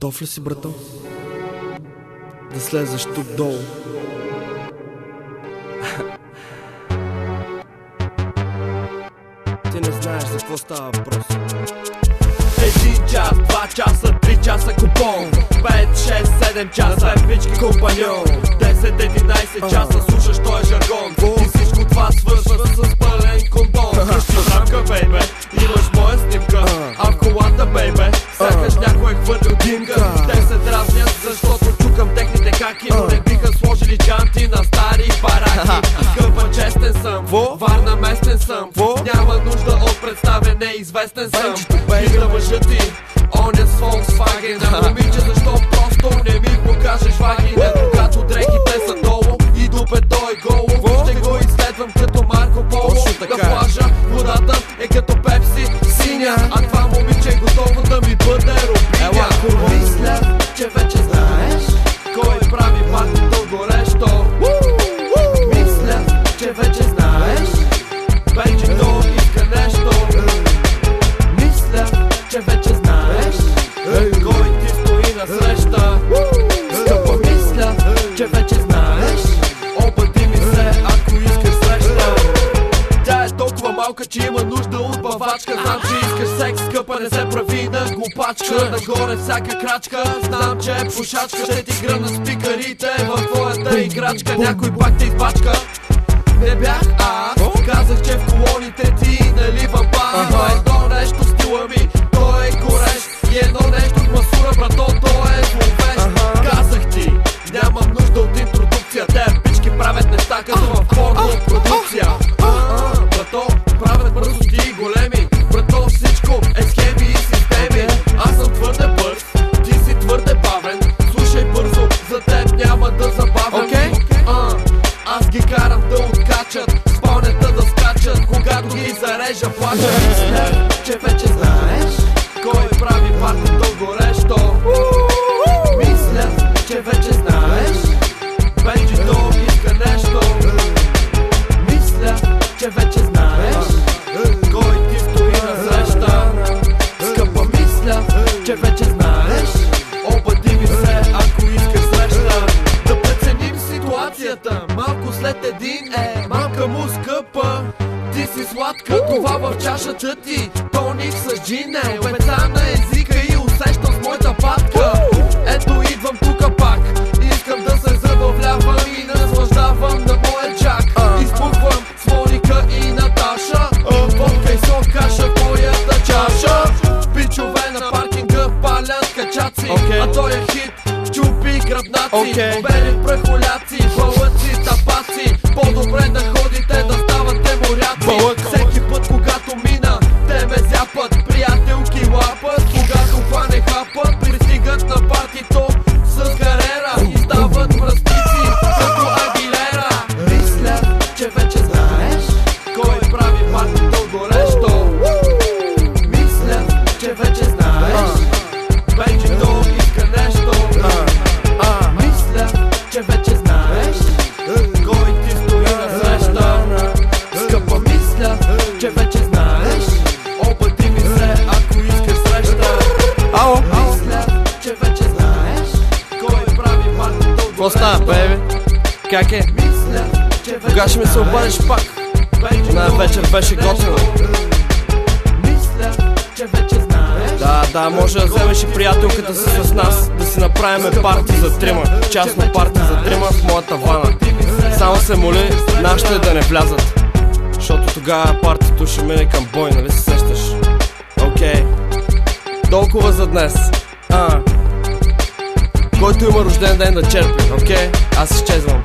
Готов ли си, брато? Да слезеш тук долу. Ти не знаеш за какво става въпрос. 1 час, 2 часа, 3 часа купон, 5, 6, 7 часа пички компаньон, 10-11 часа слушаш този жаргон. И всичко това свършва с пълен кондон. Къщи рамка, бейбе, имаш моя снимка, а в колата, бейбе, сякаш някой е хвърлил димка. Те се дразнят, защото чукам техните хаки, но не биха сложили джанти на стари бараки. Скъпа, честен съм, Варна местен съм, няма нужда от представяне, известен съм. И да мъжа ти, он е с Volkswagen. А момиче, защо просто не ми покажеш вагина? Когато дрехите са долу и дупето е голо, ще го изследвам като Марко Поло. На плажа водата е като Пепси синя, а това момиче е готово да ми бъде рубиня. Мисля, че вече знаеш кой прави партито горещо. Мисля, че вече знаеш Бенджито иска нещо. Мисля, че вече знаеш кой ти стои насреща. Скъпа, мисля, че вече знаеш, обади ми се, ако искаш среща. Тя е толкова малка, че има нужда от бавачка. Знам, че искаш секс, скъпа, не се прави на глупачка. Нагоре всяка крачка, знам, че е пушачка. Ще ти гръмна спикарите в твоята играчка. Някой пак те избачка. Не бях аз, казах, че в колоните ти наливам пар. Има едно нещо в стила ми, той е горещ. И едно нещо в масура, брато, той е зловещ. Казах ти, нямам нужда от интродукция. Те пички правят неща като в порно продукция. Брато, правят бързости и големи. Брато, всичко е схеми и системи. Аз съм твърде бърз, ти си твърде бавен. Слушай бързо, за теб няма да забавям. Аз ги карам да откачат, спалнята да скачат, когато ги зарежа плача. Мисля, че вече знаеш кой прави партито горещо. Мисля, че вече знаеш Бенджито иска нещо. Мисля, че вече знаеш кой ти стои насреща. Скъпа, мисля, че вече знаеш, обади ми се, ако искаш среща. Да преценим ситуацията, малко след един е малка му скъпа. Ти си сладка, това в чашата ти тоник с джин е обеца на езика и усещам с моята патка. Ето идвам тука пак, искам да се забавлявам и наслаждавам на моя джак. Изпуквам с Моника и Наташа, водка и сок каша в моята чаша. Пичове на паркинга палят качаци, а той е хит, чупи гръбнаци. Бели прахоляци, бълъци, тапаци, по-добре да ходите да ставате моряци. Всеки път, когато мина, те ме зяпат, приятелки лапат. Когато хване хапът, пристигат на партито с карера и стават мръсници като Агилера. Мисля, че вече знаеш кой прави партито горещо. Мисля, че вече знаеш Бенджито иска нещо. Мисля, че вече знаеш кой ти стои насреща. Скъпа, мисля, че вече знаеш, обади ми се, ако искаш среща. Мисля, че вече знаеш кой прави партито. Какво става, бейбе? Как е? Мисля, че Кога ще ми се обадиш пак? На вечер беше готино. Мисля, че вече знаеш. Да, може да вземеш и приятелката си с нас, да си направим парти за трима. Частно парти за трима в моята вана. Само се моли нашите да не влязат, защото тогава партито ще мине към бой, нали се сещаш? Окей. Толкова за днес. Който има рожден ден да черпи, окей? Аз изчезвам.